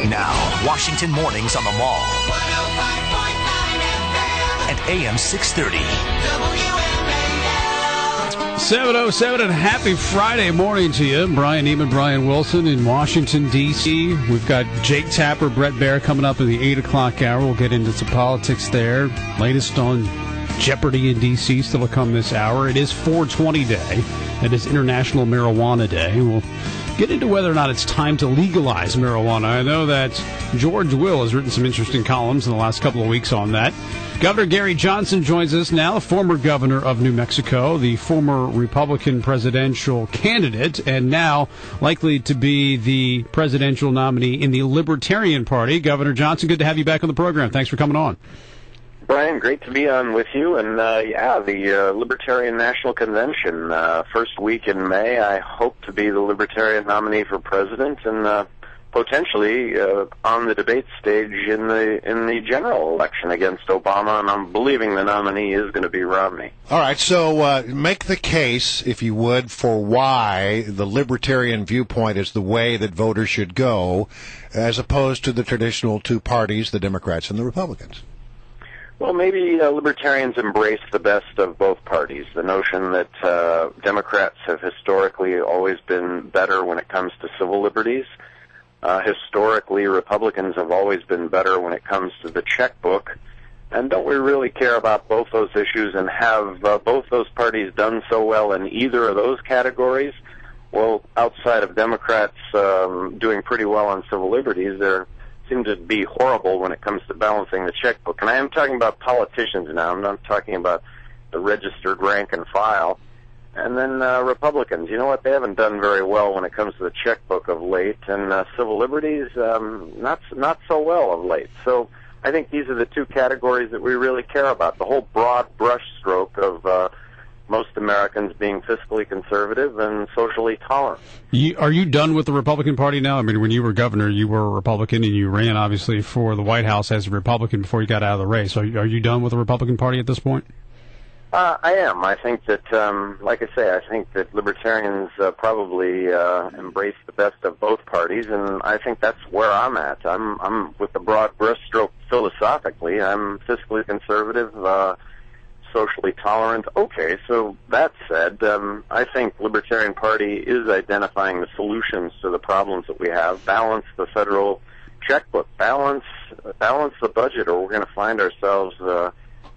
Now, Washington Mornings on the Mall. At AM 630. WMAL. 7:07 and happy Friday morning to you. Brian Neiman, Brian Wilson in Washington, D.C. We've got Jake Tapper, Brett Baer coming up in the 8 o'clock hour. We'll get into some politics there. Latest on Jeopardy in D.C. still to come this hour. It is 420 Day. It is International Marijuana Day. We'll get into whether or not it's time to legalize marijuana. I know that George Will has written some interesting columns in the last couple of weeks on that. Governor Gary Johnson joins us now, former governor of New Mexico, the former Republican presidential candidate, and now likely to be the presidential nominee in the Libertarian Party. Governor Johnson, good to have you back on the program. Thanks for coming on. Brian, great to be on with you. And, the Libertarian National Convention, first week in May, I hope to be the Libertarian nominee for president and potentially on the debate stage in the general election against Obama, and I'm believing the nominee is going to be Romney. All right, so make the case, if you would, for why the Libertarian Viewpoint is the way that voters should go, as opposed to the traditional two parties, the Democrats and the Republicans. Well, maybe libertarians embrace the best of both parties. The notion that Democrats have historically always been better when it comes to civil liberties. Historically, Republicans have always been better when it comes to the checkbook. And don't we really care about both those issues, and have both those parties done so well in either of those categories? Well, outside of Democrats doing pretty well on civil liberties, they're seem to be horrible when it comes to balancing the checkbook. And I am talking about politicians now. I'm not talking about the registered rank and file. And then Republicans, you know what? They haven't done very well when it comes to the checkbook of late, and civil liberties, not so well of late. So I think these are the two categories that we really care about. The whole broad brushstroke of most Americans being fiscally conservative and socially tolerant. Are you done with the Republican Party now? I mean, when you were governor, you were a Republican, and you ran, obviously, for the White House as a Republican before you got out of the race. Are you done with the Republican Party at this point? I am. I think that, like I say, I think that libertarians probably embrace the best of both parties, and I think that's where I'm at. I'm with the broad brushstroke philosophically. I'm fiscally conservative, socially tolerant. Okay, so that said, I think Libertarian Party is identifying the solutions to the problems that we have. Balance the federal checkbook. Balance the budget, or we're going to find ourselves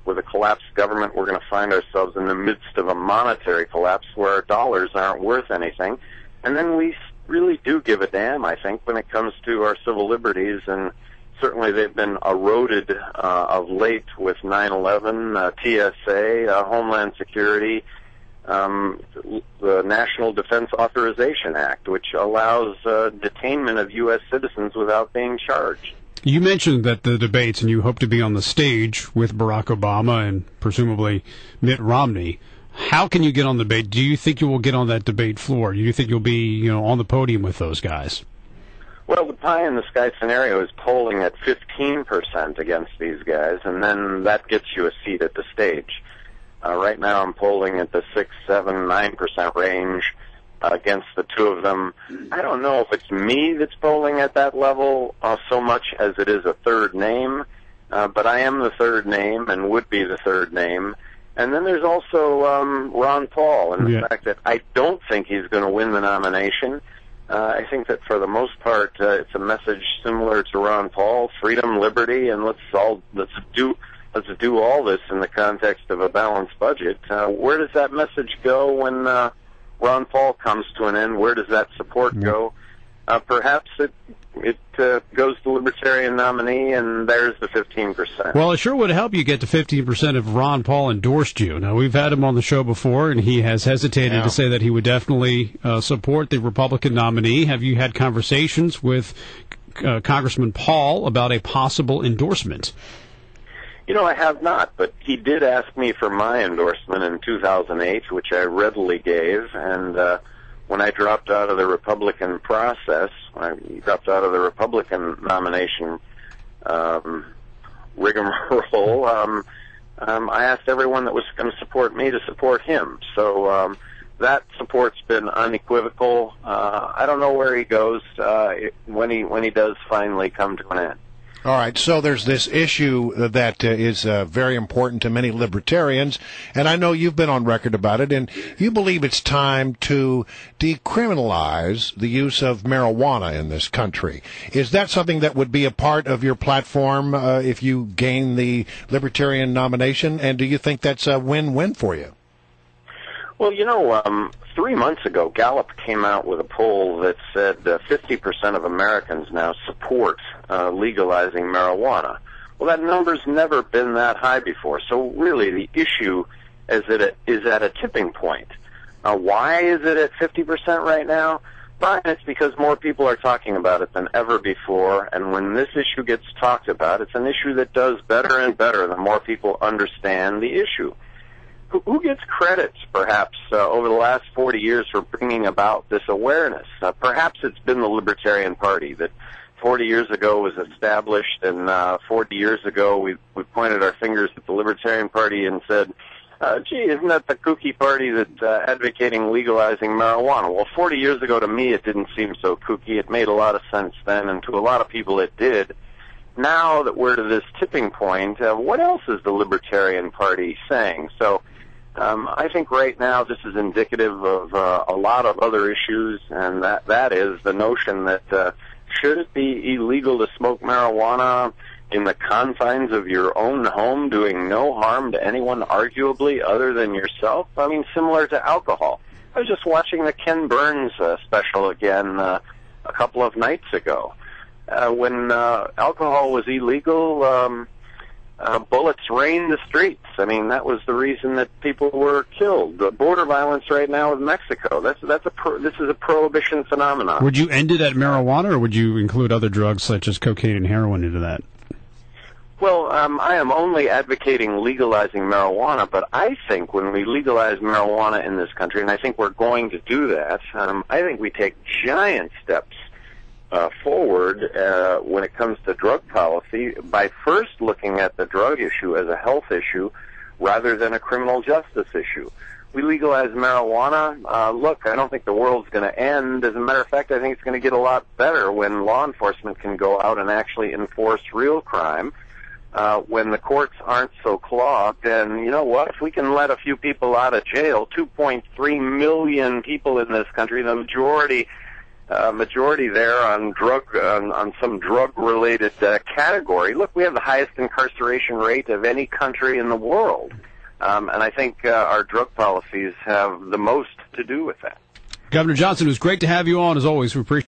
with a collapsed government. We're going to find ourselves in the midst of a monetary collapse where our dollars aren't worth anything. And then we really do give a damn, I think, when it comes to our civil liberties, and certainly they've been eroded of late with 9/11, TSA, Homeland Security, the National Defense Authorization Act, which allows detainment of U.S. citizens without being charged. You mentioned that the debates, and you hope to be on the stage with Barack Obama and presumably Mitt Romney. How can you get on the debate? Do you think you will get on that debate floor? Do you think you'll be, on the podium with those guys? Well, the pie-in-the-sky scenario is polling at 15% against these guys, and then that gets you a seat at the stage. Right now I'm polling at the 6, 7, 9% range against the two of them. I don't know if it's me that's polling at that level so much as it is a third name, but I am the third name and would be the third name. And then there's also Ron Paul, and the fact that I don't think he's going to win the nomination. I think that for the most part, it's a message similar to Ron Paul: freedom, liberty, and let's do all this in the context of a balanced budget. Where does that message go when Ron Paul comes to an end? Where does that support go? Perhaps it goes to the Libertarian nominee, and there's the 15%. Well, it sure would help you get to 15% if Ron Paul endorsed you. Now, we've had him on the show before, and he has hesitated to say that he would definitely support the Republican nominee. Have you had conversations with Congressman Paul about a possible endorsement? I have not, but he did ask me for my endorsement in 2008, which I readily gave, and when I dropped out of the Republican process, when I dropped out of the Republican nomination rigmarole, I asked everyone that was going to support me to support him. So that support's been unequivocal. I don't know where he goes when he does finally come to an end. All right, so there's this issue that is very important to many libertarians, and I know you've been on record about it, and you believe it's time to decriminalize the use of marijuana in this country. Is that something that would be a part of your platform if you gain the Libertarian nomination, and do you think that's a win-win for you? Well, 3 months ago, Gallup came out with a poll that said 50% of Americans now support legalizing marijuana. Well, that number's never been that high before. So really, the issue is that it is at a tipping point. Why is it at 50% right now? Brian, it's because more people are talking about it than ever before, and when this issue gets talked about, it's an issue that does better and better the more people understand the issue. Who gets credit, perhaps, over the last 40 years for bringing about this awareness? Perhaps it's been the Libertarian Party that 40 years ago was established, and 40 years ago we pointed our fingers at the Libertarian Party and said, gee, isn't that the kooky party that's advocating legalizing marijuana? Well, 40 years ago to me it didn't seem so kooky. It made a lot of sense then, and to a lot of people it did. Now that we're to this tipping point, what else is the Libertarian Party saying? So I think right now this is indicative of a lot of other issues, and that is the notion that should it be illegal to smoke marijuana in the confines of your own home, doing no harm to anyone arguably other than yourself? I mean, similar to alcohol. I was just watching the Ken Burns special again a couple of nights ago. When alcohol was illegal, bullets rained the streets. I mean, that was the reason that people were killed. The border violence right now with Mexico, this is a prohibition phenomenon. Would you end it at marijuana, or would you include other drugs such as cocaine and heroin into that? Well, I am only advocating legalizing marijuana, but I think when we legalize marijuana in this country, and I think we're going to do that, I think we take giant steps forward when it comes to drug policy by first looking at the drug issue as a health issue rather than a criminal justice issue. We legalize marijuana. Look, I don't think the world's going to end. As a matter of fact, I think it's going to get a lot better when law enforcement can go out and actually enforce real crime, when the courts aren't so clogged. And you know what? If we can let a few people out of jail, 2.3 million people in this country, the majority there on some drug-related category. Look, we have the highest incarceration rate of any country in the world, and I think our drug policies have the most to do with that. Governor Johnson, it was great to have you on, as always. We appreciate